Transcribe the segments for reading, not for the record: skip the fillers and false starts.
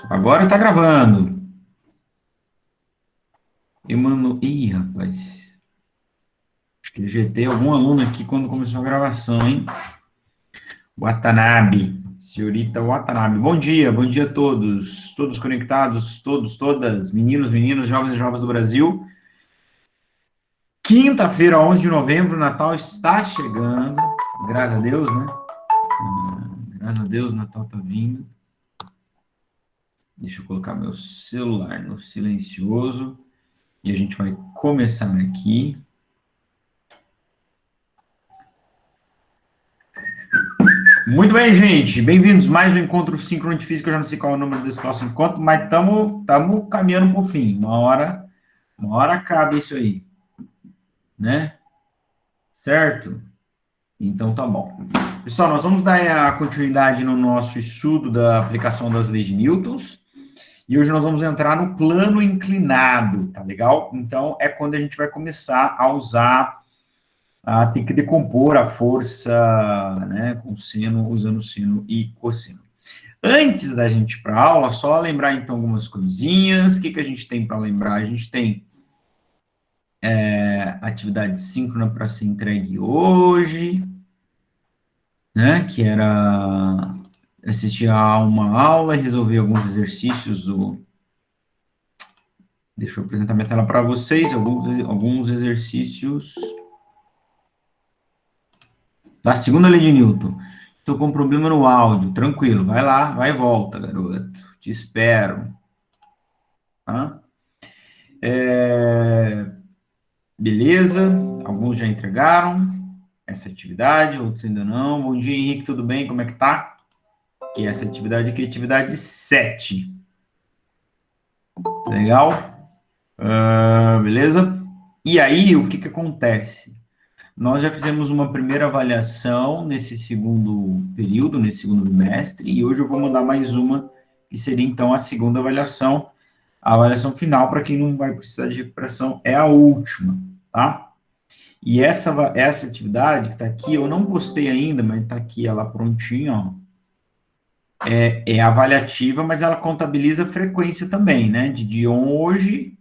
Agora tá gravando. E, mano, ih, rapaz. Acho que GT algum aluno aqui quando começou a gravação, hein? Watanabe, senhorita Watanabe. Bom dia a todos. Todos conectados, todas, meninos, meninas, jovens e jovens do Brasil. Quinta-feira, 11 de novembro, o Natal está chegando. Graças a Deus, né? Graças a Deus, o Natal tá vindo. Deixa eu colocar meu celular no silencioso. E a gente vai começar aqui. Muito bem, gente. Bem-vindos a mais um encontro síncrono de física. Eu já não sei qual é o número desse nosso encontro, mas estamos caminhando para o fim. Uma hora acaba isso aí, né? Certo? Então tá bom. Pessoal, nós vamos dar a continuidade no nosso estudo da aplicação das leis de Newton. E hoje nós vamos entrar no plano inclinado, tá legal? Então é quando a gente vai começar a usar ter que decompor a força, né, com seno, usando seno e cosseno. Antes da gente ir para a aula, só lembrar então algumas coisinhas. O que a gente tem para lembrar? A gente tem atividade síncrona para ser entregue hoje, né, que era assistir a uma aula e resolver alguns exercícios do... Deixa eu apresentar minha tela para vocês, alguns exercícios da segunda lei de Newton. Estou com um problema no áudio. Tranquilo, vai lá, vai e volta, garoto. Te espero. Tá? Beleza, alguns já entregaram essa atividade, outros ainda não. Bom dia, Henrique, tudo bem? Como é que tá? Que essa atividade aqui é atividade 7. Legal? Beleza? E aí, o que acontece? Nós já fizemos uma primeira avaliação nesse segundo período, nesse segundo bimestre, e hoje eu vou mandar mais uma, que seria, então, a segunda avaliação. A avaliação final, para quem não vai precisar de recuperação, é a última, tá? E essa atividade que está aqui, eu não postei ainda, mas está aqui ela prontinha, ó. É avaliativa, mas ela contabiliza a frequência também, né? De dia hoje,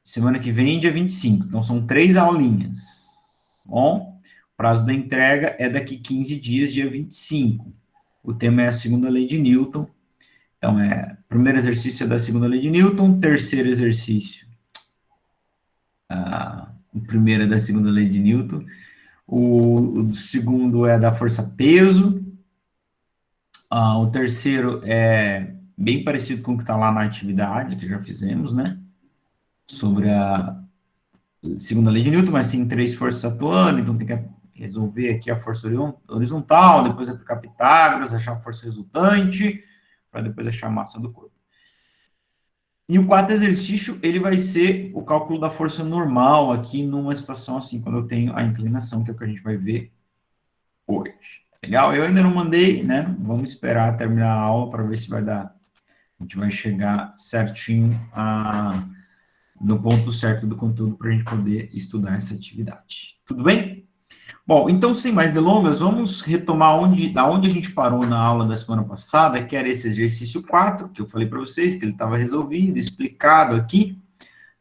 semana que vem, dia 25. Então, são 3 aulinhas. Bom, o prazo da entrega é daqui 15 dias, dia 25. O tema é a segunda lei de Newton. Então, o primeiro exercício é da segunda lei de Newton, terceiro exercício, o primeiro é da segunda lei de Newton, o segundo é da força-peso, o terceiro é bem parecido com o que está lá na atividade, que já fizemos, né? Sobre a segunda lei de Newton, mas tem 3 forças atuando, então tem que resolver aqui a força horizontal, depois aplicar Pitágoras, achar a força resultante, para depois achar a massa do corpo. E o quarto exercício, ele vai ser o cálculo da força normal aqui numa situação assim, quando eu tenho a inclinação, que é o que a gente vai ver hoje. Legal? Eu ainda não mandei, né? Vamos esperar terminar a aula para ver se vai dar. A gente vai chegar certinho no ponto certo do conteúdo para a gente poder estudar essa atividade. Tudo bem? Bom, então, sem mais delongas, vamos retomar da onde a gente parou na aula da semana passada, que era esse exercício 4, que eu falei para vocês, que ele estava resolvido, explicado aqui,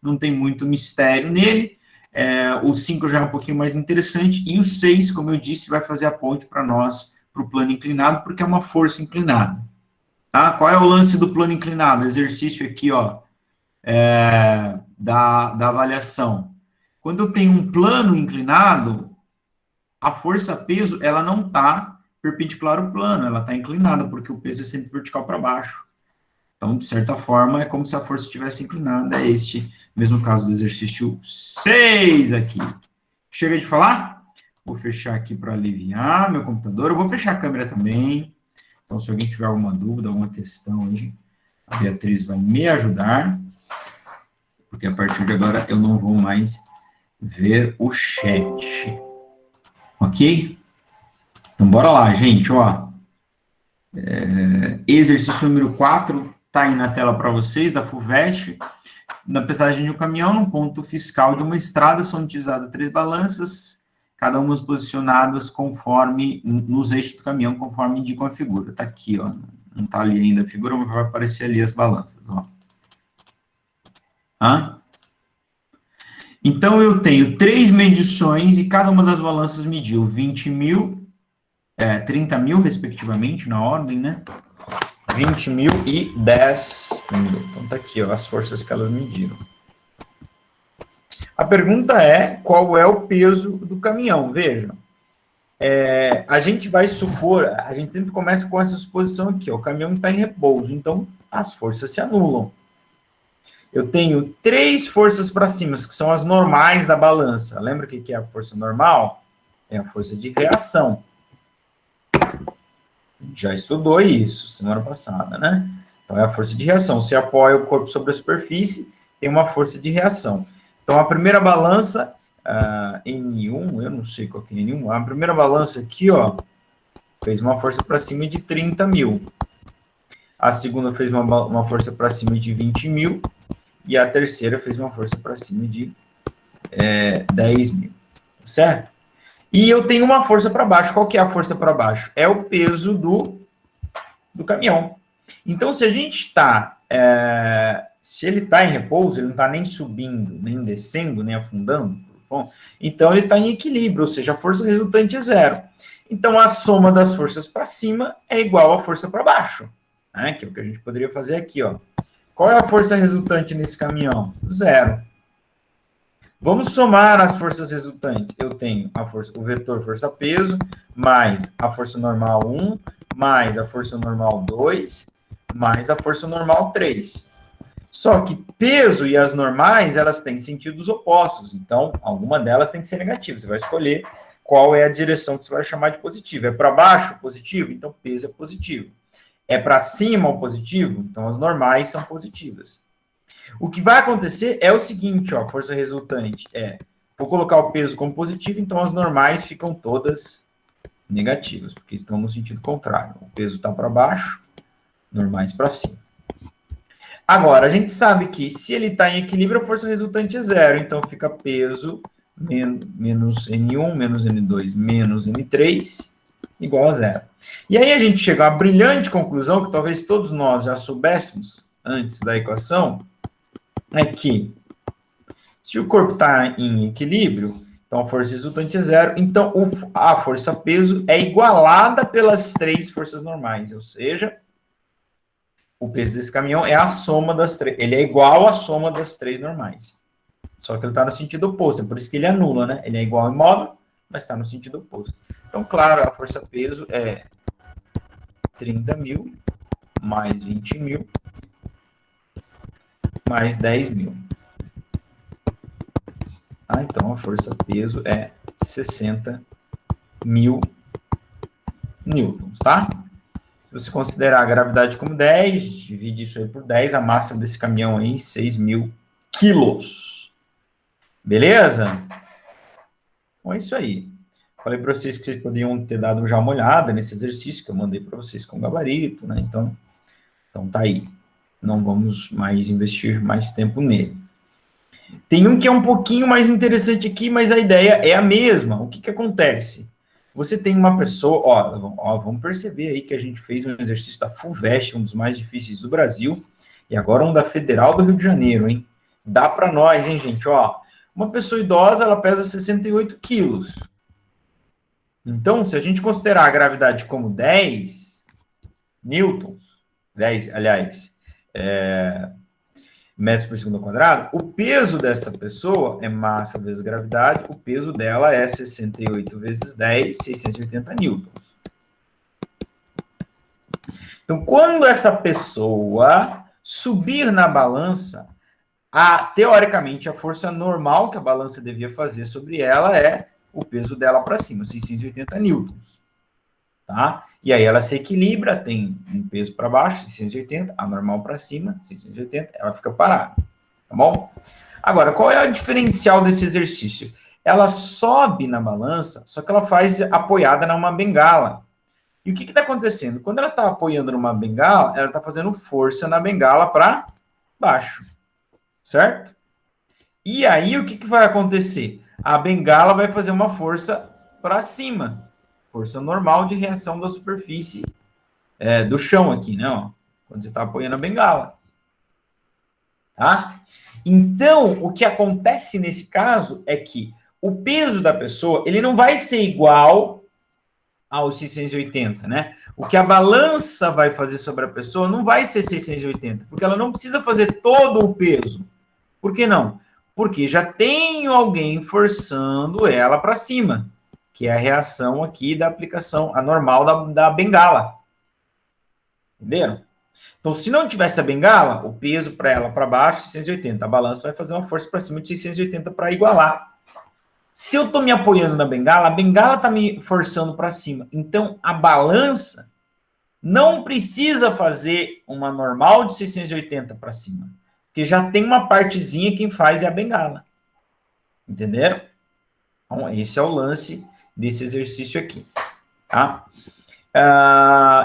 não tem muito mistério nele. O 5 já é um pouquinho mais interessante, e o 6, como eu disse, vai fazer a ponte para nós, para o plano inclinado, porque é uma força inclinada. Tá? Qual é o lance do plano inclinado? Exercício aqui, ó, da avaliação. Quando eu tenho um plano inclinado, a força-peso, ela não está perpendicular ao plano, ela está inclinada, porque o peso é sempre vertical para baixo. Então, de certa forma, é como se a força estivesse inclinada. É este mesmo caso do exercício 6 aqui. Chega de falar? Vou fechar aqui para aliviar meu computador. Eu vou fechar a câmera também. Então, se alguém tiver alguma dúvida, alguma questão aí, a Beatriz vai me ajudar, porque a partir de agora eu não vou mais ver o chat. Ok? Então, bora lá, gente, ó. Exercício número 4 tá aí na tela para vocês, da FUVEST. Na pesagem de um caminhão, no ponto fiscal de uma estrada, são utilizadas 3 balanças, cada uma posicionadas conforme, nos eixos do caminhão, conforme indicam a figura. Tá aqui, ó, Não tá ali ainda a figura, mas vai aparecer ali as balanças, ó. Hã? Então, eu tenho 3 medições e cada uma das balanças mediu 20 mil, 30 mil, respectivamente, na ordem, né? 20 mil e 10 mil. Então, tá aqui, ó, as forças que elas mediram. A pergunta é, qual é o peso do caminhão? Vejam, a gente vai supor, a gente sempre começa com essa suposição aqui, ó, o caminhão está em repouso, então as forças se anulam. Eu tenho 3 forças para cima, que são as normais da balança. Lembra o que é a força normal? É a força de reação. Já estudou isso semana passada, né? Então, é a força de reação. Você apoia o corpo sobre a superfície, tem uma força de reação. Então, a primeira balança, N1, eu não sei qual que é N1, a primeira balança aqui, ó, fez uma força para cima de 30 mil. A segunda fez uma força para cima de 20 mil. E a terceira fez uma força para cima de 10 mil. Certo? E eu tenho uma força para baixo. Qual que é a força para baixo? É o peso do caminhão. Então, se a gente está... se ele está em repouso, ele não está nem subindo, nem descendo, nem afundando, bom, então ele está em equilíbrio, ou seja, a força resultante é zero. Então, a soma das forças para cima é igual à força para baixo, né? Que é o que a gente poderia fazer aqui, ó. Qual é a força resultante nesse caminhão? Zero. Vamos somar as forças resultantes. Eu tenho o vetor força-peso, mais a força normal 1, mais a força normal 2, mais a força normal 3. Só que peso e as normais, elas têm sentidos opostos. Então, alguma delas tem que ser negativa. Você vai escolher qual é a direção que você vai chamar de positiva. É para baixo, positivo? Então, peso é positivo. É para cima o positivo? Então, as normais são positivas. O que vai acontecer é o seguinte, ó, a força resultante vou colocar o peso como positivo, então as normais ficam todas negativas, porque estão no sentido contrário. O peso está para baixo, normais para cima. Agora, a gente sabe que se ele está em equilíbrio, a força resultante é zero, então fica peso menos N1, menos N2, menos N3, igual a zero. E aí a gente chega a uma brilhante conclusão, que talvez todos nós já soubéssemos antes da equação, é que se o corpo está em equilíbrio, então a força resultante é zero, então a força-peso é igualada pelas 3 forças normais, ou seja, o peso desse caminhão é a soma das 3, ele é igual à soma das 3 normais. Só que ele está no sentido oposto, é por isso que ele anula, né? Ele é igual ao imóvel, mas está no sentido oposto. Então, claro, a força-peso é 30 mil mais 20 mil mais 10 mil. Então, a força-peso é 60 mil newtons, tá? Se você considerar a gravidade como 10, divide isso aí por 10, a massa desse caminhão aí, 6 mil quilos. Beleza? Então, é isso aí. Falei para vocês que vocês poderiam ter dado já uma olhada nesse exercício que eu mandei para vocês com gabarito, né? Então tá aí. Não vamos mais investir mais tempo nele. Tem um que é um pouquinho mais interessante aqui, mas a ideia é a mesma. O que acontece? Você tem uma pessoa, vamos perceber aí que a gente fez um exercício da FUVEST, um dos mais difíceis do Brasil, e agora um da Federal do Rio de Janeiro, hein? Dá para nós, hein, gente? Uma pessoa idosa, ela pesa 68 quilos. Então, se a gente considerar a gravidade como 10 newtons, 10, aliás, metros por segundo ao quadrado, o peso dessa pessoa é massa vezes gravidade, o peso dela é 68 vezes 10, 680 newtons. Então, quando essa pessoa subir na balança, teoricamente, a força normal que a balança devia fazer sobre ela é o peso dela para cima, 680 newtons. Tá? E aí ela se equilibra, tem um peso para baixo, 680, a normal para cima, 680, ela fica parada, tá bom? Agora, qual é o diferencial desse exercício? Ela sobe na balança, só que ela faz apoiada numa bengala. E o que está acontecendo? Quando ela está apoiando numa bengala, ela está fazendo força na bengala para baixo, certo? E aí, o que vai acontecer? A bengala vai fazer uma força para cima, força normal de reação da superfície do chão aqui, né? Ó, quando você está apoiando a bengala. Tá? Então, o que acontece nesse caso é que o peso da pessoa, ele não vai ser igual aos 680, né? O que a balança vai fazer sobre a pessoa não vai ser 680, porque ela não precisa fazer todo o peso. Por que não? Porque já tem alguém forçando ela para cima, que é a reação aqui da aplicação, a normal da bengala. Entenderam? Então, se não tivesse a bengala, o peso para ela para baixo, 680. A balança vai fazer uma força para cima de 680 para igualar. Se eu estou me apoiando na bengala, a bengala está me forçando para cima. Então, a balança não precisa fazer uma normal de 680 para cima. Porque já tem uma partezinha quem faz é a bengala. Entenderam? Então, esse é o lance desse exercício aqui. Tá?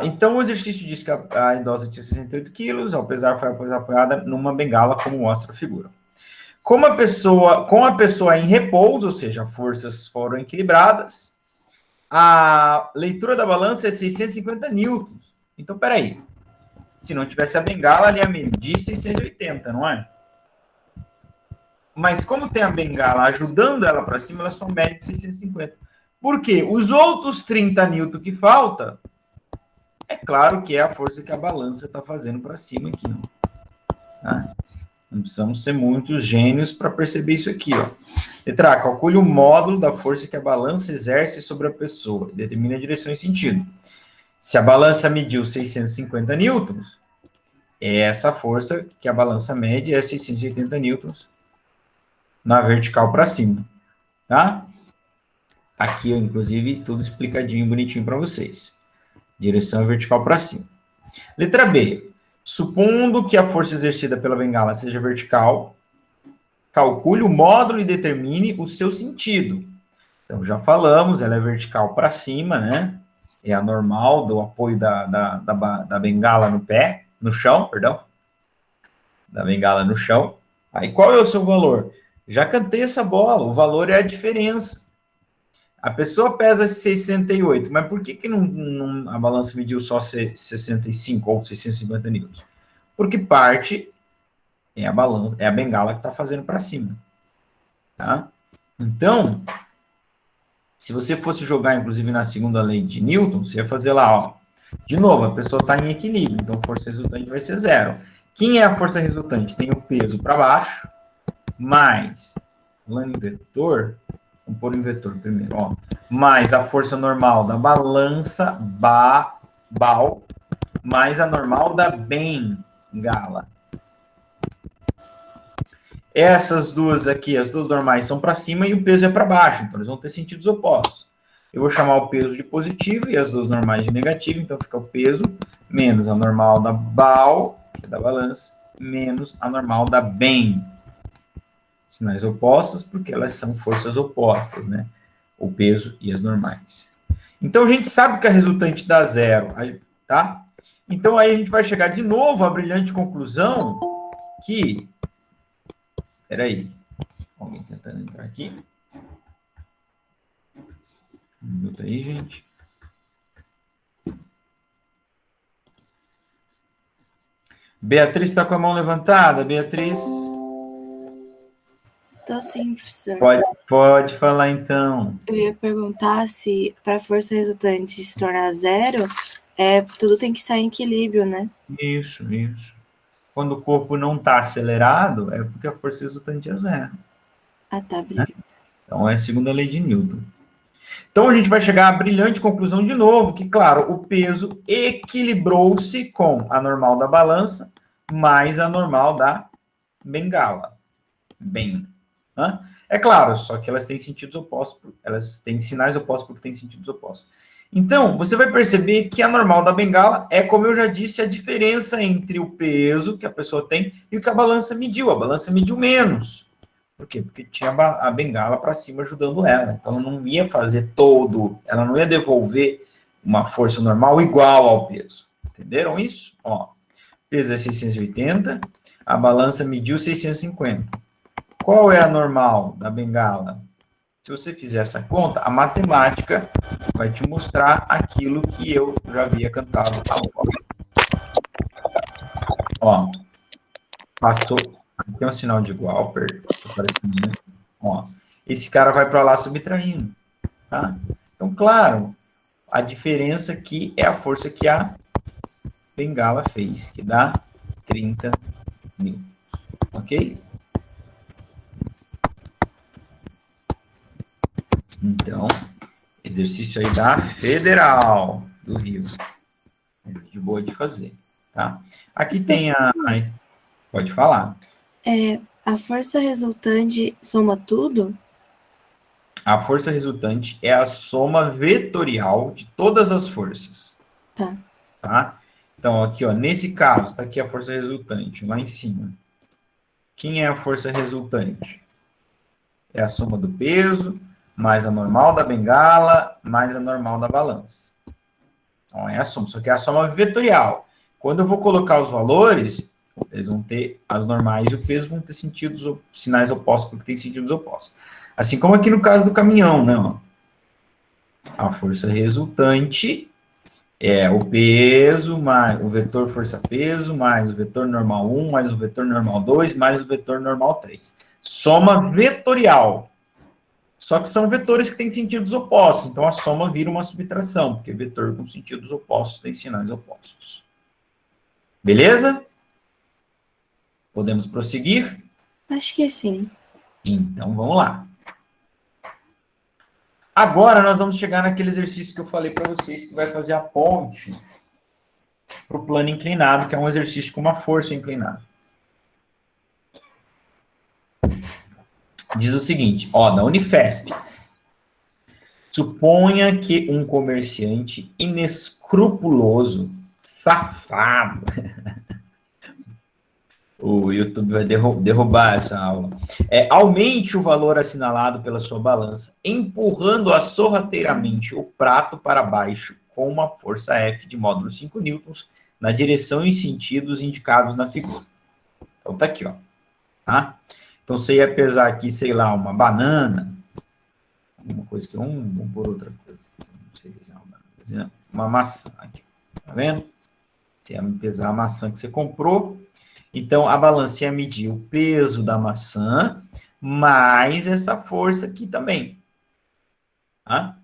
Então, o exercício diz que a idosa tinha 68 quilos, ao pesar foi apoiada numa bengala, como mostra a figura. Com a pessoa em repouso, ou seja, forças foram equilibradas, a leitura da balança é 650 newtons. Então, peraí. Se não tivesse a bengala, ela ia medir 680, não é? Mas como tem a bengala ajudando ela para cima, ela só mede 650. Por quê? Os outros 30 newton que falta, é claro que é a força que a balança está fazendo para cima aqui. Tá? Não precisamos ser muitos gênios para perceber isso aqui. Ó. Letra A, calcule o módulo da força que a balança exerce sobre a pessoa. Determine a direção e sentido. Se a balança mediu 650 newtons, essa força que a balança mede é 680 newtons na vertical para cima. Tá? Aqui, inclusive, tudo explicadinho, bonitinho para vocês. Direção vertical para cima. Letra B. Supondo que a força exercida pela bengala seja vertical, calcule o módulo e determine o seu sentido. Então, já falamos, ela é vertical para cima, né? É a normal do apoio da bengala no pé, no chão, perdão. Da bengala no chão. Aí, qual é o seu valor? Já cantei essa bola, o valor é a diferença. A pessoa pesa 68, mas por que a balança mediu só 65 ou 650 newtons? Porque parte é a balança, é a bengala que está fazendo para cima. Tá? Então, se você fosse jogar, inclusive, na segunda lei de Newton, você ia fazer lá, ó. De novo, a pessoa está em equilíbrio, então a força resultante vai ser zero. Quem é a força resultante? Tem o peso para baixo, mais, lá no vetor, vamos pôr em vetor primeiro, ó, mais a força normal da balança, BAL, mais a normal da bengala. Essas duas aqui, as duas normais, são para cima e o peso é para baixo, então eles vão ter sentidos opostos. Eu vou chamar o peso de positivo e as duas normais de negativo, então fica o peso menos a normal da BAL, que é da balança, menos a normal da BEM. Sinais opostos, porque elas são forças opostas, né? O peso e as normais. Então, a gente sabe que a resultante dá zero, tá? Então, aí a gente vai chegar de novo à brilhante conclusão que... Peraí. Alguém tentando entrar aqui. Um minuto aí, gente. Beatriz está com a mão levantada. Beatriz? Tô sim, professor. Pode falar, então. Eu ia perguntar se, para a força resultante se tornar zero, tudo tem que estar em equilíbrio, né? Isso. Quando o corpo não está acelerado, é porque a força resultante é zero. Ah, tá, obrigada. Então, é a segunda lei de Newton. Então, a gente vai chegar à brilhante conclusão de novo, que, claro, o peso equilibrou-se com a normal da balança mais a normal da bengala. Bem, né? É claro, só que elas têm sentidos opostos, elas têm sinais opostos porque têm sentidos opostos. Então, você vai perceber que a normal da bengala é, como eu já disse, a diferença entre o peso que a pessoa tem e o que a balança mediu. A balança mediu menos. Por quê? Porque tinha a bengala para cima ajudando ela. Então, ela não ia fazer ela não ia devolver uma força normal igual ao peso. Entenderam isso? Ó, peso é 680, a balança mediu 650. Qual é a normal da bengala? Se você fizer essa conta, a matemática vai te mostrar aquilo que eu já havia cantado agora. Ó, passou. Aqui tem um sinal de igual, aparecendo. Ó, esse cara vai para lá subtraindo, tá? Então, claro, a diferença aqui é a força que a bengala fez, que dá 30 mil. Ok? Então, exercício aí da Federal do Rio. É de boa de fazer, tá? Aqui tem a... Pode falar. A força resultante soma tudo? A força resultante é a soma vetorial de todas as forças. Tá. Tá? Então, aqui, ó, nesse caso, tá aqui a força resultante, lá em cima. Quem é a força resultante? É a soma do peso, mais a normal da bengala, mais a normal da balança. Então, é a soma, só que é a soma vetorial. Quando eu vou colocar os valores, eles vão ter, as normais e o peso vão ter sinais opostos, porque tem sentidos opostos. Assim como aqui no caso do caminhão, né? Ó. A força resultante é o peso, mais o vetor força-peso, mais o vetor normal 1, mais o vetor normal 2, mais o vetor normal 3. Soma vetorial. Só que são vetores que têm sentidos opostos, então a soma vira uma subtração, porque vetor com sentidos opostos tem sinais opostos. Beleza? Podemos prosseguir? Acho que sim. Então, vamos lá. Agora, nós vamos chegar naquele exercício que eu falei para vocês, que vai fazer a ponte para o plano inclinado, que é um exercício com uma força inclinada. Diz o seguinte, ó, da Unifesp. Suponha que um comerciante inescrupuloso, safado, o YouTube vai derrubar essa aula, aumente o valor assinalado pela sua balança, empurrando sorrateiramente o prato para baixo com uma força F de módulo 5 newtons na direção e sentidos indicados na figura. Então tá aqui, ó. Tá? Então você ia pesar aqui, sei lá, uma banana, alguma coisa que vamos por outra coisa. Não sei se é uma banana, uma maçã aqui. Tá vendo? Você ia pesar a maçã que você comprou. Então, a balança ia medir o peso da maçã, mais essa força aqui também. Tá?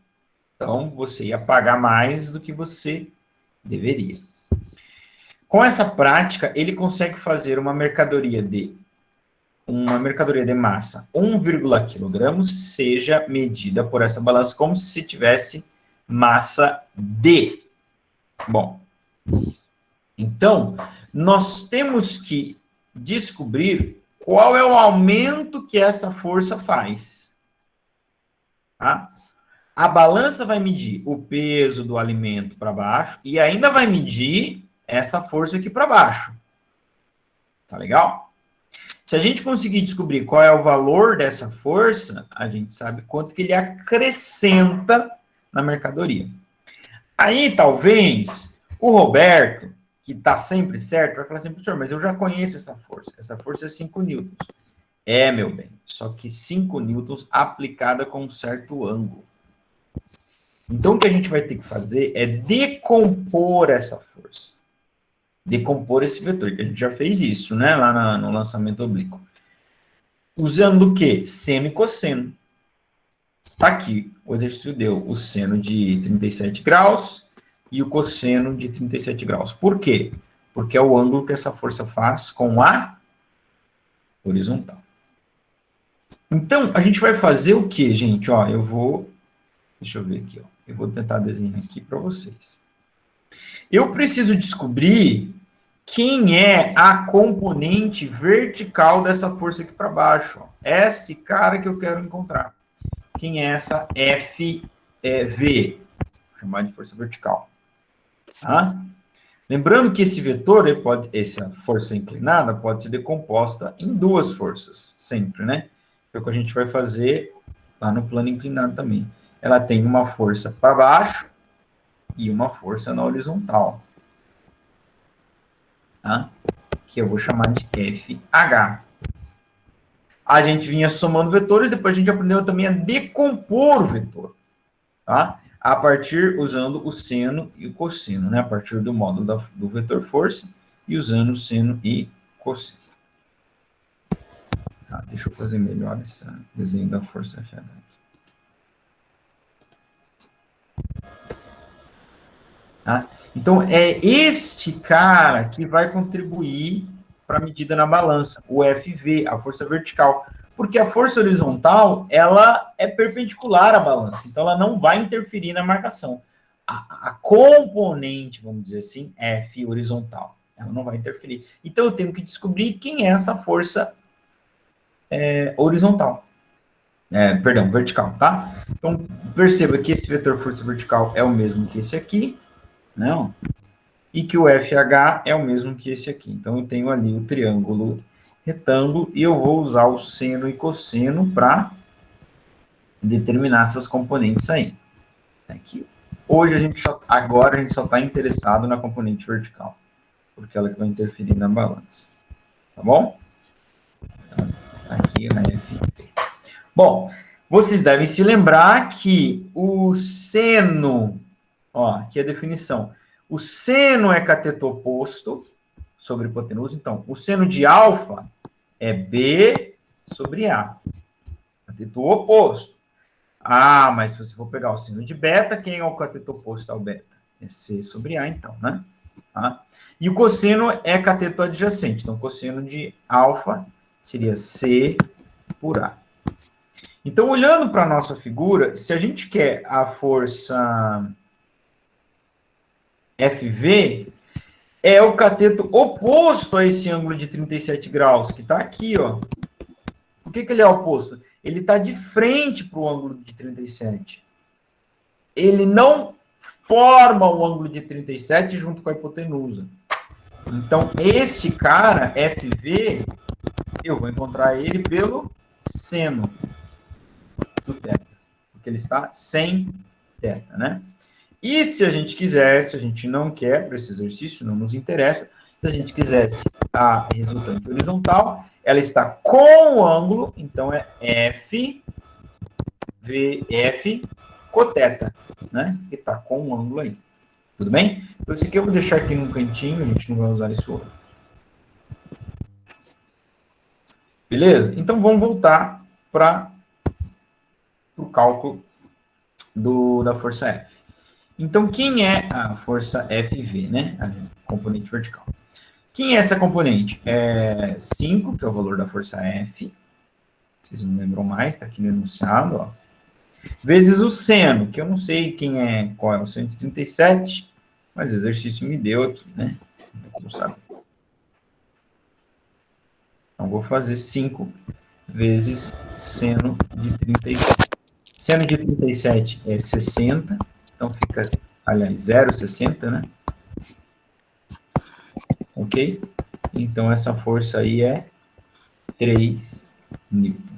Então, você ia pagar mais do que você deveria. Com essa prática, ele consegue fazer uma mercadoria de massa 1,1 kg seja medida por essa balança como se tivesse massa D. Bom, então, nós temos que descobrir qual é o aumento que essa força faz. Tá? A balança vai medir o peso do alimento para baixo e ainda vai medir essa força aqui para baixo. Tá legal? Se a gente conseguir descobrir qual é o valor dessa força, a gente sabe quanto que ele acrescenta na mercadoria. Aí, talvez, o Roberto, que está sempre certo, vai falar assim, professor, mas eu já conheço essa força. Essa força é 5 newtons. É, meu bem, só que 5 newtons aplicada com um certo ângulo. Então, o que a gente vai ter que fazer é decompor essa força. Decompor esse vetor, que a gente já fez isso, né, lá no lançamento oblíquo. Usando o quê? Seno e cosseno. Tá aqui, o exercício deu o seno de 37 graus e o cosseno de 37 graus. Por quê? Porque é o ângulo que essa força faz com a horizontal. Então, a gente vai fazer o quê, gente? Ó, deixa eu ver aqui, ó. Eu vou tentar desenhar aqui para vocês. Eu preciso descobrir quem é a componente vertical dessa força aqui para baixo. Ó. Esse cara que eu quero encontrar. Quem é essa FV? Vou chamar de força vertical. Tá? Lembrando que esse vetor, essa força inclinada, pode ser decomposta em duas forças, sempre, né? É o que a gente vai fazer lá no plano inclinado também. Ela tem uma força para baixo e uma força na horizontal. Tá? Que eu vou chamar de FH. a gente vinha somando vetores, depois a gente aprendeu também a decompor o vetor, tá? A partir, usando o seno e o cosseno, né? A partir do módulo do vetor força e usando o seno e cosseno. Tá, deixa eu fazer melhor esse desenho da força FH aqui. Tá? Então, é este cara que vai contribuir para a medida na balança, o FV, a força vertical. Porque a força horizontal, ela é perpendicular à balança, então ela não vai interferir na marcação. A componente, vamos dizer assim, F horizontal, ela não vai interferir. Então eu tenho que descobrir quem é essa força horizontal. Perdão, vertical, tá? Então perceba que esse vetor força vertical é o mesmo que esse aqui, não? E que o FH é o mesmo que esse aqui. Então eu tenho ali o triângulo retângulo, e eu vou usar o seno e cosseno para determinar essas componentes aí. Aqui. Hoje agora a gente só está interessado na componente vertical, porque ela que vai interferir na balança. Tá bom? Então, aqui a F. Bom, vocês devem se lembrar que o seno, ó, aqui é a definição. O seno é cateto oposto sobre hipotenusa. Então, o seno de alfa é B sobre A. Cateto oposto. Ah, mas se você for pegar o seno de beta, quem é o cateto oposto ao beta? É C sobre A, então, né? Tá? E o cosseno é cateto adjacente. Então, o cosseno de alfa seria C por A. Então, olhando para a nossa figura, se a gente quer a força FV, é o cateto oposto a esse ângulo de 37 graus, que está aqui, ó. Por que ele é oposto? Ele está de frente para o ângulo de 37. Ele não forma o ângulo de 37 junto com a hipotenusa. Então, este cara, FV, eu vou encontrar ele pelo seno do θ, porque ele está sem θ, né? E se a gente quiser, se a gente não quer para esse exercício, não nos interessa, se a gente quisesse a resultante horizontal, ela está com o ângulo, então é F, VF, coteta, né? Que está com o ângulo aí. Tudo bem? Então, isso aqui eu vou deixar aqui num cantinho, a gente não vai usar isso hoje. Beleza? Então, vamos voltar para o cálculo da força F. Então, quem é a força FV, né? A componente vertical. Quem é essa componente? É 5, que é o valor da força F. Vocês não lembram mais, está aqui no enunciado, ó. Vezes o seno, que eu não sei qual é o 137, mas o exercício me deu aqui, né? Não sabe. Então, vou fazer 5 vezes seno de 37. Seno de 37 é 60, então fica, aliás, 0,60, né? Ok? Então, essa força aí é 3 newtons.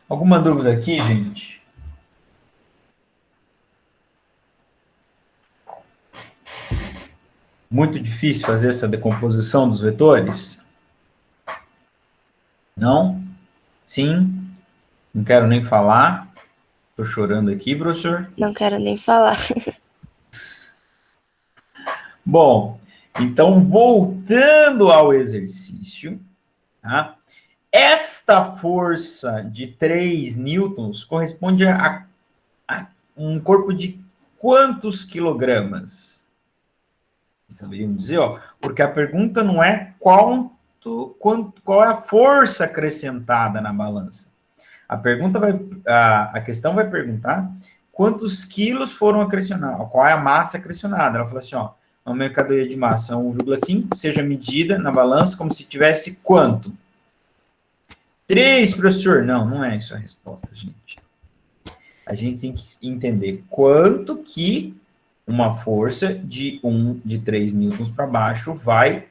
Alguma dúvida aqui, gente? Muito difícil fazer essa decomposição dos vetores? Não? Sim? Não quero nem falar. Estou chorando aqui, professor. Não quero nem falar. Bom, então, voltando ao exercício, tá? Esta força de 3 newtons corresponde a um corpo de quantos quilogramas? Vocês saberiam dizer, ó? Porque a pergunta não é qual é a força acrescentada na balança. A questão vai perguntar quantos quilos foram acrescentados, qual é a massa acrescentada. Ela fala assim, ó, uma mercadoria de massa 1,5 seja medida na balança como se tivesse quanto? 3, professor. Não é isso a resposta, gente. A gente tem que entender quanto que uma força de 3 newtons para baixo vai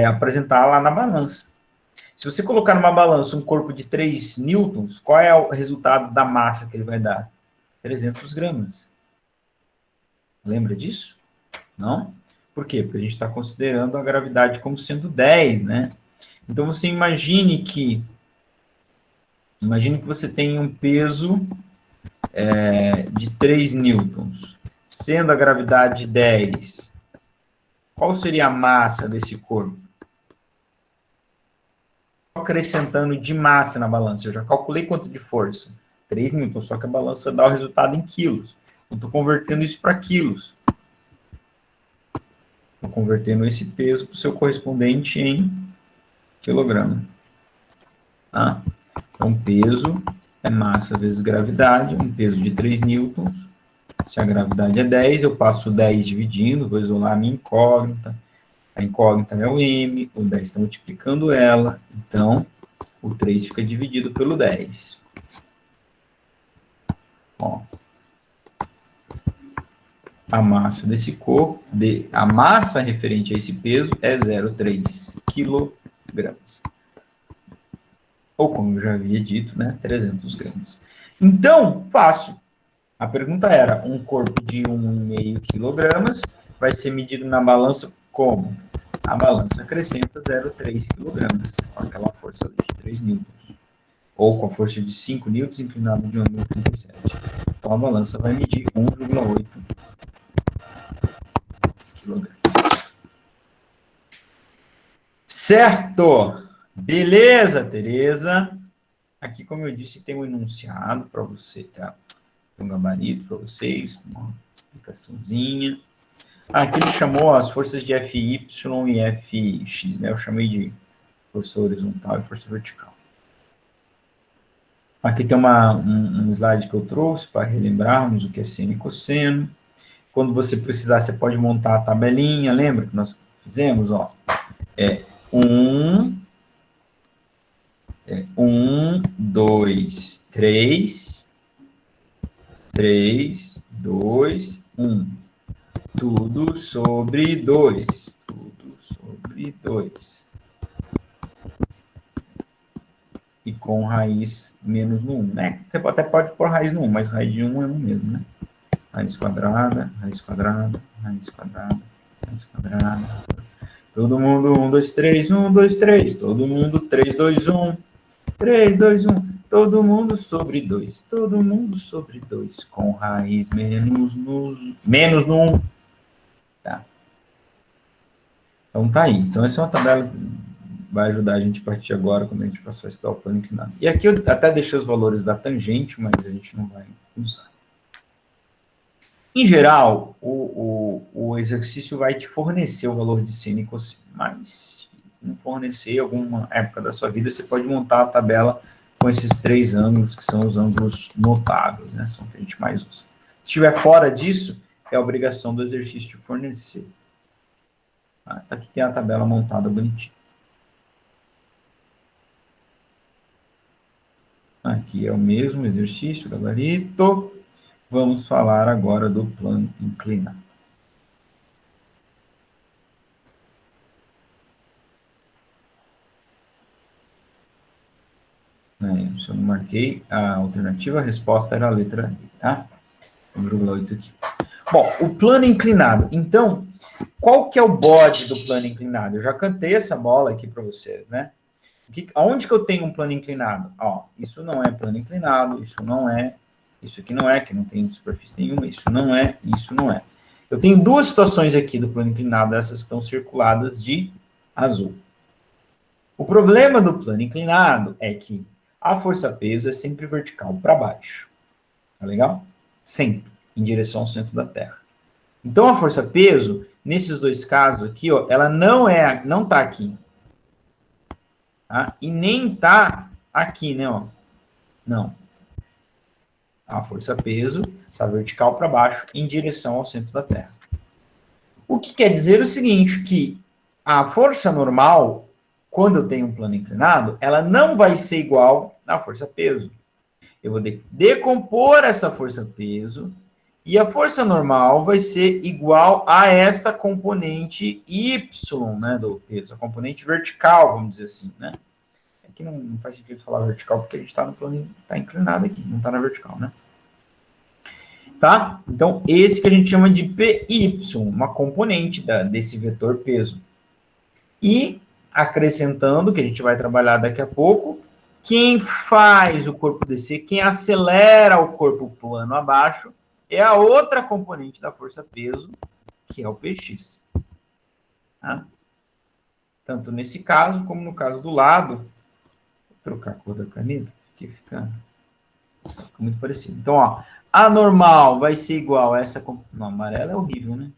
apresentar lá na balança. Se você colocar numa balança um corpo de 3 newtons, qual é o resultado da massa que ele vai dar? 300 gramas. Lembra disso? Não? Por quê? Porque a gente está considerando a gravidade como sendo 10, né? Então, você imagine que você tem um peso de 3 newtons, sendo a gravidade 10. Qual seria a massa desse corpo? Acrescentando de massa na balança. Eu já calculei quanto de força. 3 newtons, só que a balança dá o resultado em quilos. Eu estou convertendo isso para quilos. Estou convertendo esse peso para o seu correspondente em quilograma. Tá? Então, peso é massa vezes gravidade, um peso de 3 newtons. Se a gravidade é 10, eu passo 10 dividindo, vou isolar a minha incógnita. A incógnita é o m, o 10 está multiplicando ela, então o 3 fica dividido pelo 10. Ó, a massa desse corpo, a massa referente a esse peso é 0,3 quilogramas. Ou, como eu já havia dito, né, 300 gramas. Então, fácil. A pergunta era, um corpo de 1,5 quilogramas vai ser medido na balança como? A balança acrescenta 0,3 quilogramas, com aquela força de 3 newtons. Ou com a força de 5 newtons inclinado de 1,37. Então, a balança vai medir 1,8 quilogramas. Certo! Beleza, Tereza? Aqui, como eu disse, tem um enunciado para você, tá? Tem um gabarito para vocês, uma explicaçãozinha. Aqui ele chamou as forças de FY e FX, né? Eu chamei de força horizontal e força vertical. Aqui tem um slide que eu trouxe para relembrarmos o que é seno e cosseno. Quando você precisar, você pode montar a tabelinha. Lembra que nós fizemos? Ó, 1, 2, 3, 3, 2, 1. Tudo sobre 2. Tudo sobre 2. E com raiz menos no 1, né? Você até pode pôr raiz no 1, mas raiz de 1 é 1 mesmo, né? Raiz quadrada, raiz quadrada, raiz quadrada, raiz quadrada. Todo mundo, 1, 2, 3, 1, 2, 3. Todo mundo, 3, 2, 1. 3, 2, 1. Todo mundo sobre 2. Todo mundo sobre 2. Com raiz menos no 1. Tá. Então tá aí. Então essa é uma tabela que vai ajudar a gente a partir agora, quando a gente passar a estudar o plano inclinado. E aqui eu até deixei os valores da tangente, mas a gente não vai usar. Em geral, o exercício vai te fornecer o valor de seno e cosseno, mas se não fornecer alguma época da sua vida, você pode montar a tabela com esses 3 ângulos, que são os ângulos notáveis, né? São o que a gente mais usa. Se estiver fora disso, é a obrigação do exercício de fornecer. Aqui tem a tabela montada bonitinha. Aqui é o mesmo exercício, gabarito. Vamos falar agora do plano inclinado. Se eu não marquei a alternativa, a resposta era a letra D, tá? 1,8 aqui. Bom, o plano inclinado. Então, qual que é o bode do plano inclinado? Eu já cantei essa bola aqui para vocês, né? Aonde que eu tenho um plano inclinado? Ó, isso não é plano inclinado, isso não é, isso aqui não é, que não tem superfície nenhuma, isso não é, isso não é. Eu tenho 2 situações aqui do plano inclinado, essas que estão circuladas de azul. O problema do plano inclinado é que a força-peso é sempre vertical para baixo. Tá legal? Sempre, em direção ao centro da Terra. Então, a força-peso, nesses 2 casos aqui, ó, ela não tá aqui. Tá? E nem tá aqui, né? Ó. Não. A força-peso está vertical para baixo, em direção ao centro da Terra. O que quer dizer o seguinte, que a força normal, quando eu tenho um plano inclinado, ela não vai ser igual à força-peso. Eu vou decompor essa força-peso e a força normal vai ser igual a essa componente Y, né, do peso, a componente vertical, vamos dizer assim, né? Aqui não faz sentido falar vertical porque a gente está no plano, está inclinado aqui, não está na vertical, né? Tá? Então, esse que a gente chama de PY, uma componente desse vetor peso. E, acrescentando, que a gente vai trabalhar daqui a pouco, quem faz o corpo descer, quem acelera o corpo plano abaixo, é a outra componente da força-peso, que é o PX. Tá? Tanto nesse caso, como no caso do lado. Vou trocar a cor da caneta, que fica muito parecido. Então, ó, a normal vai ser igual a essa... Não, amarela é horrível, né?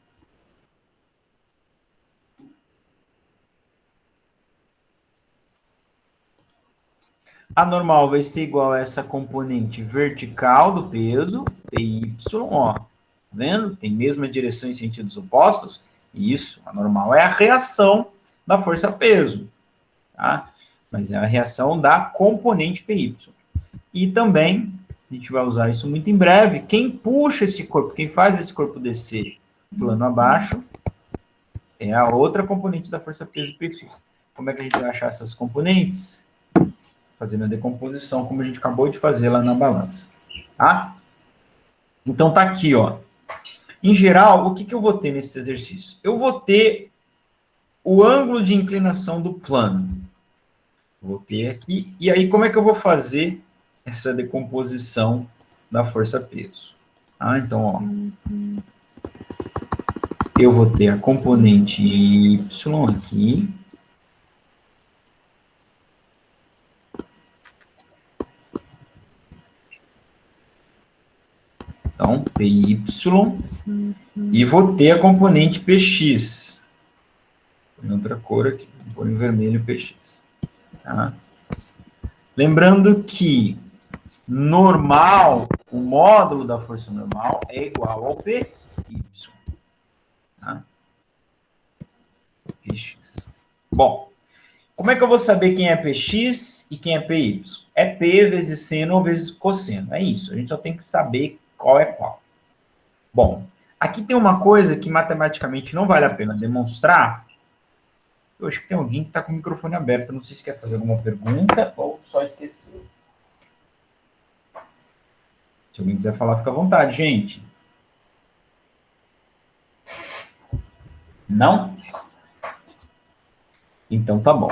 A normal vai ser igual a essa componente vertical do peso, PY, ó. Tá vendo? Tem mesma direção em sentidos opostos. Isso, a normal é a reação da força-peso, tá? Mas é a reação da componente PY. E também, a gente vai usar isso muito em breve, quem puxa esse corpo, quem faz esse corpo descer plano abaixo, é a outra componente da força-peso PX. Como é que a gente vai achar essas componentes? Fazendo a decomposição, como a gente acabou de fazer lá na balança. Tá? Então, tá aqui, ó. Em geral, o que eu vou ter nesse exercício? Eu vou ter o ângulo de inclinação do plano. Vou ter aqui. E aí, como é que eu vou fazer essa decomposição da força-peso? Tá? Então, ó. Eu vou ter a componente Y aqui. Então, PY, e vou ter a componente PX. Tem outra cor aqui, vou pôr em vermelho PX. Tá? Lembrando que normal, o módulo da força normal é igual ao PY. Tá? PX. Bom, como é que eu vou saber quem é PX e quem é PY? É P vezes seno vezes cosseno. É isso, a gente só tem que saber qual é qual. Bom, aqui tem uma coisa que matematicamente não vale a pena demonstrar. Eu acho que tem alguém que está com o microfone aberto. Não sei se quer fazer alguma pergunta ou só esqueceu. Se alguém quiser falar, fica à vontade, gente. Não? Então tá bom.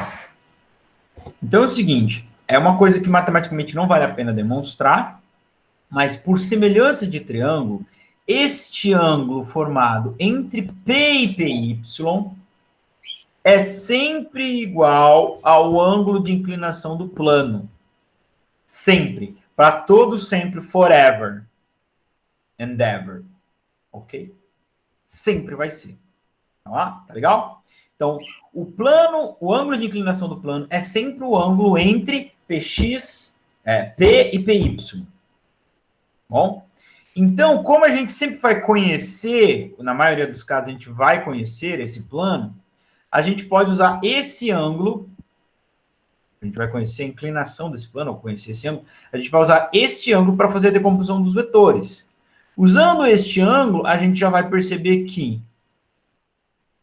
Então é o seguinte, é uma coisa que matematicamente não vale a pena demonstrar, mas por semelhança de triângulo, este ângulo formado entre P e PY é sempre igual ao ângulo de inclinação do plano. Sempre. Para todo sempre, forever. And ever. Ok? Sempre vai ser. Tá legal? Então, o plano, o ângulo de inclinação do plano é sempre o ângulo entre PX, P e PY. Bom? Então, como a gente sempre vai conhecer, na maioria dos casos a gente vai conhecer esse plano, a gente pode usar esse ângulo, a gente vai conhecer a inclinação desse plano, ou conhecer esse ângulo, a gente vai usar esse ângulo para fazer a decomposição dos vetores. Usando este ângulo, a gente já vai perceber que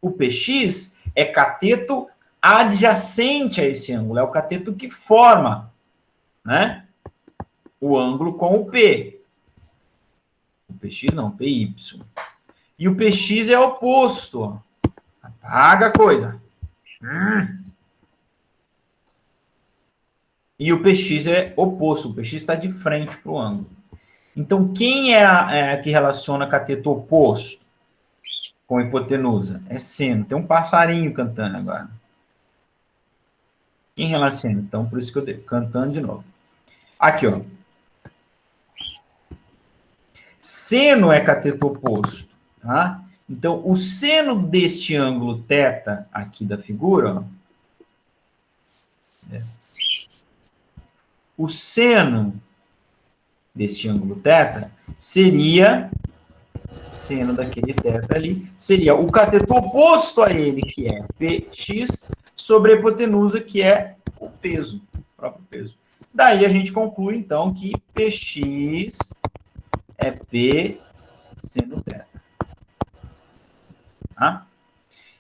o PX é cateto adjacente a esse ângulo, é o cateto que forma, né, o ângulo com o P. O PX não, PY. E o PX é oposto, ó. Apaga a coisa. E o PX é oposto, o PX está de frente para o ângulo. Então, quem é a que relaciona cateto oposto com hipotenusa? É seno. Tem um passarinho cantando agora. Quem relaciona? Então, por isso que eu dei. Cantando de novo. Aqui, ó. Seno é cateto oposto, tá? Então, o seno deste ângulo θ aqui da figura, ó, o seno deste ângulo θ seria, seno daquele θ ali, seria o cateto oposto a ele, que é Px, sobre a hipotenusa, que é o peso, o próprio peso. Daí a gente conclui, então, que Px é P seno θ. Tá?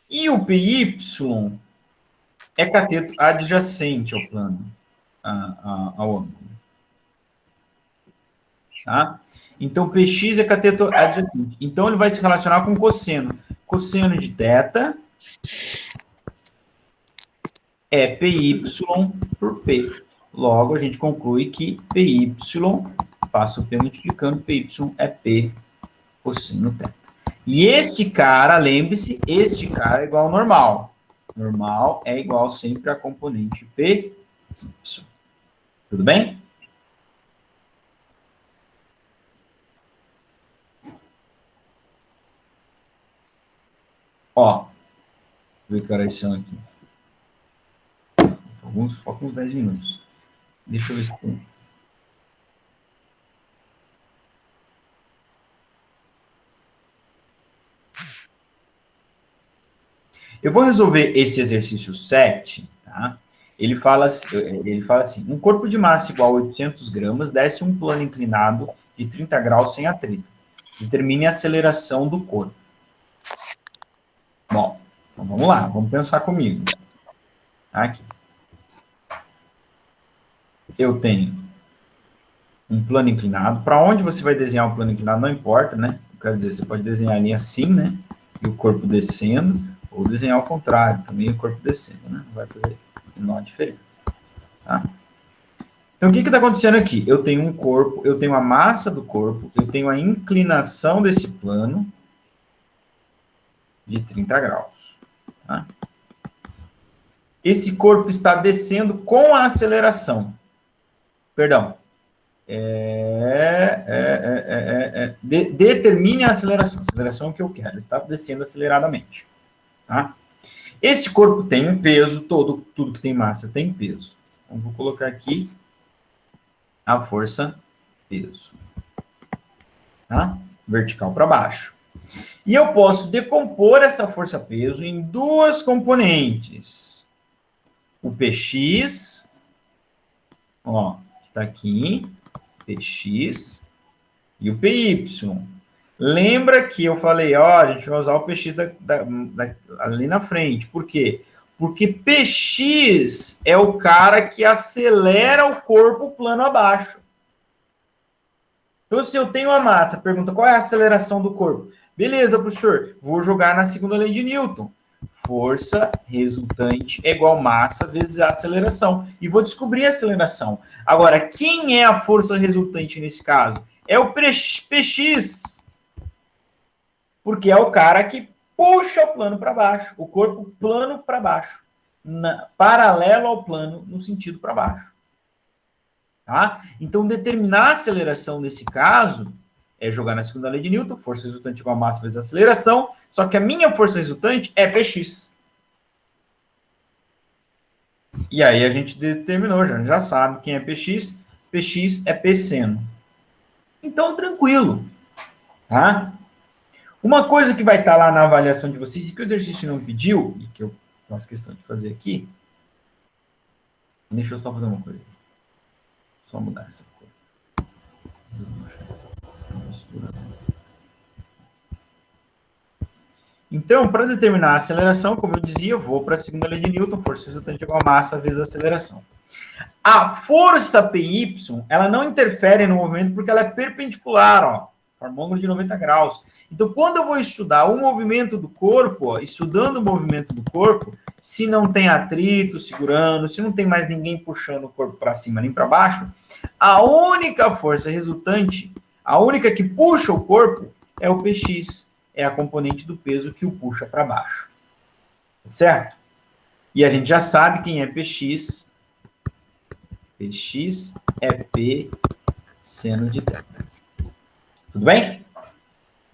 E o PY é cateto adjacente ao plano, ao ângulo. Tá? Então, Px é cateto adjacente. Então, ele vai se relacionar com cosseno. Cosseno de θ é Py por P. Logo, a gente conclui que Py, passa o P multiplicando, Py é P cosseno θ. E este cara, lembre-se, este cara é igual ao normal. Normal é igual sempre a componente Py. Tudo bem? Ó, vou ver que horas são aqui. Faltam uns 10 minutos. Deixa eu ver se tem. Eu vou resolver esse exercício 7, tá? Ele fala assim, um corpo de massa igual a 800 gramas desce um plano inclinado de 30 graus sem atrito. Determine a aceleração do corpo. Bom, então vamos lá, vamos pensar comigo. Aqui. Eu tenho um plano inclinado. Para onde você vai desenhar um plano inclinado não importa, né? Eu quero dizer, você pode desenhar ali assim, né? E o corpo descendo, ou desenhar ao contrário, também o corpo descendo, né? Não vai fazer menor diferença. Tá? Então, o que está acontecendo aqui? Eu tenho um corpo, eu tenho a massa do corpo, eu tenho a inclinação desse plano de 30 graus. Tá? Esse corpo está descendo com a aceleração. Perdão. Determine a aceleração. A aceleração é o que eu quero. Ele está descendo aceleradamente. Tá? Esse corpo tem um peso, tudo que tem massa tem peso. Então, vou colocar aqui a força peso. Tá? Vertical para baixo. E eu posso decompor essa força peso em duas componentes. O Px, ó, que está aqui, Px, e o Py. Lembra que eu falei, ó, a gente vai usar o Px ali na frente. Por quê? Porque Px é o cara que acelera o corpo plano abaixo. Então, se eu tenho a massa, pergunta qual é a aceleração do corpo? Beleza, professor, vou jogar na segunda lei de Newton. Força resultante é igual massa vezes a aceleração. E vou descobrir a aceleração. Agora, quem é a força resultante nesse caso? É o Px. Porque é o cara que puxa o plano para baixo. O corpo plano para baixo. Paralelo ao plano, no sentido para baixo. Tá? Então, determinar a aceleração nesse caso é jogar na segunda lei de Newton, força resultante igual a massa vezes a aceleração, só que a minha força resultante é Px. E aí a gente determinou, já sabe quem é Px. Px é P seno. Então, tranquilo. Tá? Uma coisa que vai estar lá na avaliação de vocês, e que o exercício não pediu, e que eu faço questão de fazer aqui, deixa eu só fazer uma coisa. Só mudar essa cor. Então, para determinar a aceleração, como eu dizia, eu vou para a segunda lei de Newton, força resultante igual a massa vezes a aceleração. A força Py, ela não interfere no movimento porque ela é perpendicular, ó, forma um ângulo de 90 graus. Então, quando eu vou estudar o movimento do corpo, ó, estudando o movimento do corpo, se não tem atrito segurando, se não tem mais ninguém puxando o corpo para cima nem para baixo, a única força resultante, a única que puxa o corpo é o Px, é a componente do peso que o puxa para baixo. Certo? E a gente já sabe quem é Px. Px é P seno de θ. Tudo bem?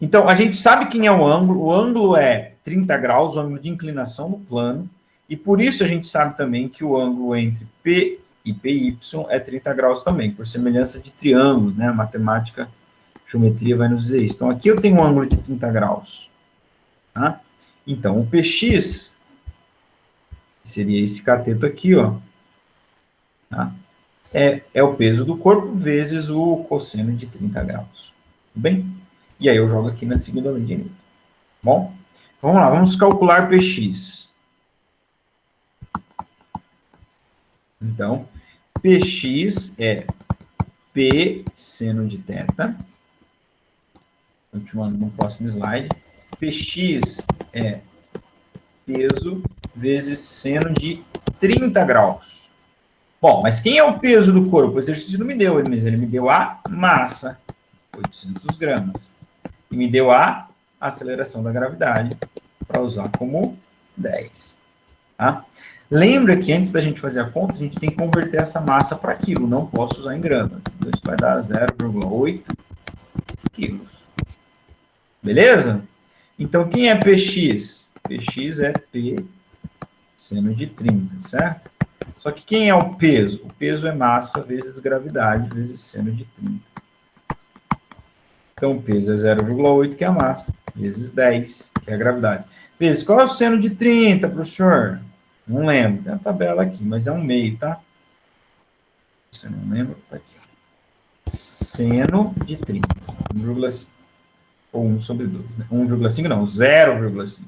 Então, a gente sabe quem é o ângulo é 30 graus, o ângulo de inclinação do plano, e por isso a gente sabe também que o ângulo entre P e Py é 30 graus também, por semelhança de triângulo, né? A matemática, geometria vai nos dizer isso. Então, aqui eu tenho um ângulo de 30 graus. Tá? Então, o Px seria esse cateto aqui, ó. Tá? É o peso do corpo vezes o cosseno de 30 graus. Tudo bem? E aí eu jogo aqui na segunda lei de Newton. Bom? Então, vamos lá, vamos calcular Px. Então, Px é P seno de θ. Continuando no próximo slide. Px é peso vezes seno de 30 graus. Bom, mas quem é o peso do corpo? O exercício não me deu, mas ele me deu a massa, 800 gramas. E me deu a aceleração da gravidade, para usar como 10. Tá? Lembra que antes da gente fazer a conta, a gente tem que converter essa massa para quilo, não posso usar em gramas. Então, isso vai dar 0,8 quilos. Beleza? Então, quem é Px? Px é P seno de 30, certo? Só que quem é o peso? O peso é massa vezes gravidade vezes seno de 30. Então, o peso é 0,8, que é a massa, vezes 10, que é a gravidade. Vezes, qual é o seno de 30, professor? Não lembro, tem a tabela aqui, mas é um meio, tá? Se você não lembra, tá aqui. Seno de 30, 1,5. Ou 1 sobre 2. Né? 1,5 não, 0,5.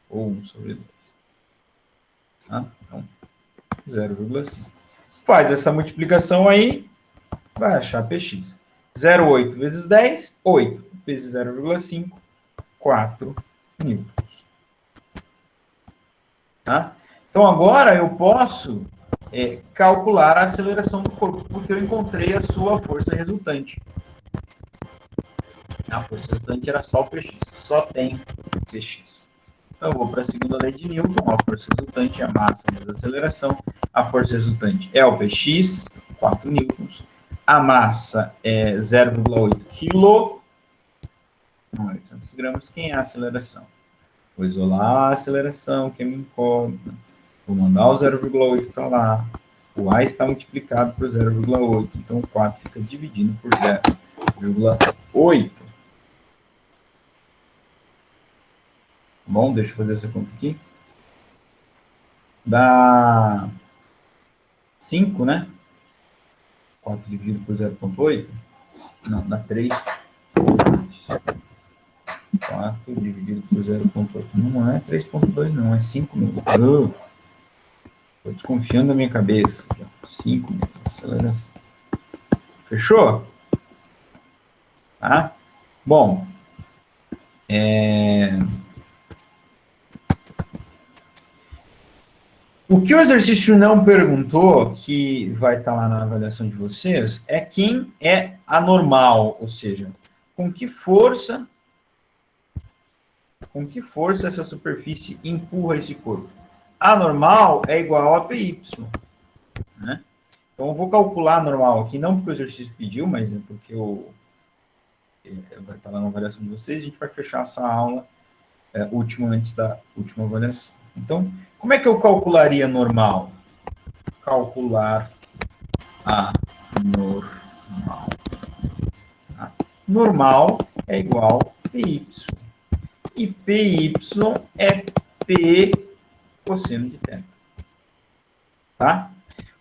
Ou 1 sobre 2. Tá? Então, 0,5. Faz essa multiplicação aí, vai achar Px. 0,8 vezes 10, 8. Vezes 0,5, 4 newtons. Tá? Então, agora eu posso calcular a aceleração do corpo, porque eu encontrei a sua força resultante. A força resultante era só o Px, só tem Px. Então, eu vou para a segunda lei de Newton, a força resultante é a massa mais a aceleração. A força resultante é o Px, 4 newtons. A massa é 0,8 kg. 800 gramas. Quem é a aceleração? Vou isolar a aceleração, que é minha incógnita. Vou mandar o 0,8 para lá. O A está multiplicado por 0,8. Então, o 4 fica dividido por 0,8. Bom, deixa eu fazer essa conta aqui. Dá 5, né? 4 dividido por 0,8. Não, dá 3. 4 dividido por 0,8. Não é 3,2, não. É 5 mil. Estou desconfiando da minha cabeça. 5 mil. Aceleração. Fechou? Tá? Bom. O que o exercício não perguntou, que vai estar lá na avaliação de vocês, é quem é anormal, ou seja, com que força essa superfície empurra esse corpo. Anormal é igual a PY. Né? Então, eu vou calcular a normal aqui, não porque o exercício pediu, mas é porque vai estar lá na avaliação de vocês, a gente vai fechar essa aula última antes da última avaliação. Então, como é que eu calcularia normal? Calcular a normal. Tá? Normal é igual a PY. E PY é P cosseno de θ. Tá?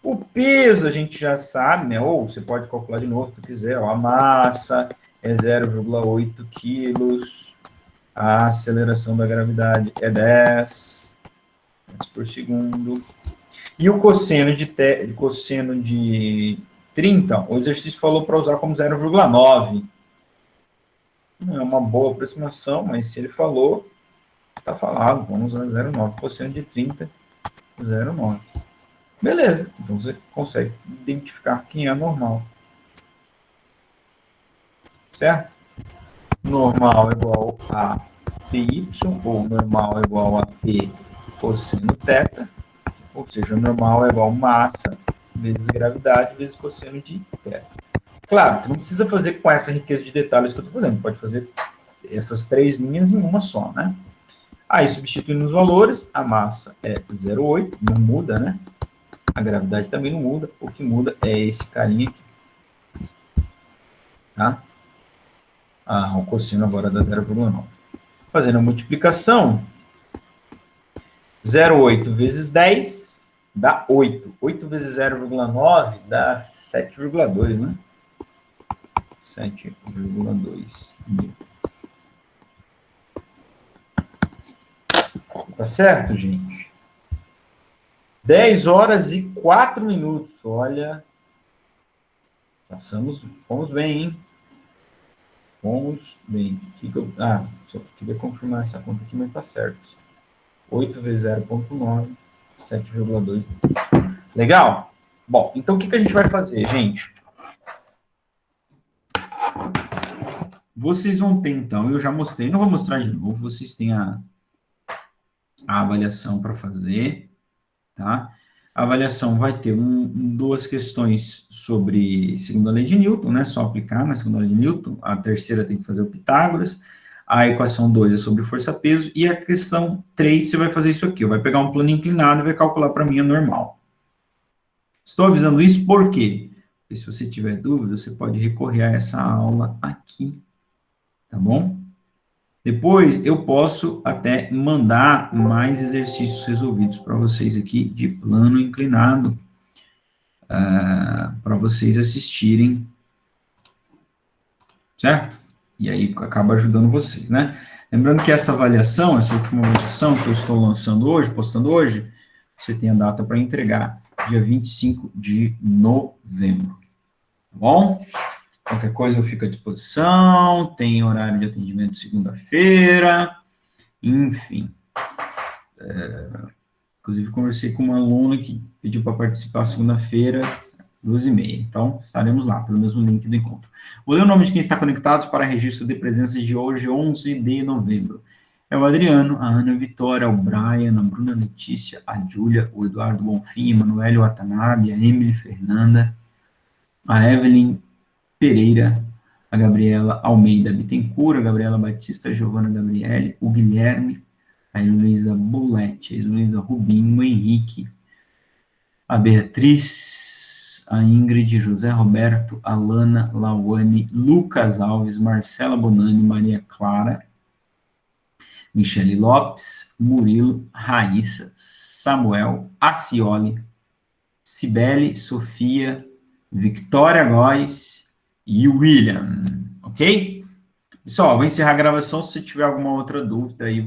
O peso a gente já sabe, né? Ou você pode calcular de novo se quiser. Ó, a massa é 0,8 quilos. A aceleração da gravidade é 10 metros por segundo. E o cosseno de 30, o exercício falou para usar como 0,9. Não é uma boa aproximação, mas se ele falou, está falado. Vamos usar 0,9. Cosseno de 30, 0,9. Beleza. Então você consegue identificar quem é normal. Certo? Normal é igual a PY, ou normal é igual a P cosseno θ, ou seja, normal é igual a massa vezes gravidade vezes cosseno de θ. Claro, você não precisa fazer com essa riqueza de detalhes que eu estou fazendo, pode fazer essas 3 linhas em uma só, né? Aí, substituindo os valores, a massa é 0,8, não muda, né? A gravidade também não muda, o que muda é esse carinha aqui. Tá? O cosseno agora dá 0,9. Fazendo a multiplicação, 0,8 vezes 10 dá 8. 8 vezes 0,9 dá 7,2, né? 7,2 mil. Tá certo, gente? 10 horas e 4 minutos. Olha, Fomos bem, hein? Fomos bem. Só queria confirmar essa conta aqui, mas tá certo. 8 vezes 0,9, 7,2. Legal? Bom, então o que a gente vai fazer, gente? Vocês vão ter, então, eu já mostrei, não vou mostrar de novo, vocês têm a avaliação para fazer, tá? A avaliação vai ter duas questões sobre segunda lei de Newton, né? Só aplicar na segunda lei de Newton. A terceira tem que fazer o Pitágoras. A equação 2 é sobre força-peso. E a questão 3, você vai fazer isso aqui. Vai pegar um plano inclinado e vai calcular para mim a normal. Estou avisando isso por quê? Porque se você tiver dúvida, você pode recorrer a essa aula aqui. Tá bom? Depois, eu posso até mandar mais exercícios resolvidos para vocês aqui de plano inclinado, para vocês assistirem, certo? E aí acaba ajudando vocês, né? Lembrando que essa avaliação, essa última avaliação que eu estou lançando hoje, postando hoje, você tem a data para entregar, dia 25 de novembro. Tá bom? Qualquer coisa eu fico à disposição, tem horário de atendimento segunda-feira, enfim. Inclusive, conversei com uma aluna que pediu para participar segunda-feira, 2h30. Então, estaremos lá, pelo mesmo link do encontro. Vou ler o nome de quem está conectado para registro de presença de hoje, 11 de novembro. É o Adriano, a Ana Vitória, o Brian, a Bruna Letícia, a Júlia, o Eduardo Bonfim, Emanuele Watanabe, a Emily Fernanda, a Evelyn Pereira, a Gabriela Almeida Bittencourt, a Gabriela Batista, a Giovana Gabriele, o Guilherme, a Heloísa Boletti, a Heloísa Rubinho, o Henrique, a Beatriz, a Ingrid, José Roberto, a Lana, Lawane, Lucas Alves, Marcela Bonani, Maria Clara, Michele Lopes, Murilo, Raíssa, Samuel, Acioli, Cibele, Sofia, Victoria Góes e William, ok? Pessoal, vou encerrar a gravação. Se você tiver alguma outra dúvida, aí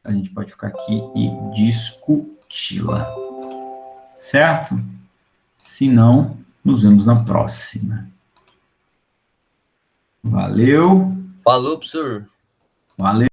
a gente pode ficar aqui e discuti-la, certo? Se não, nos vemos na próxima. Valeu. Falou, professor. Valeu.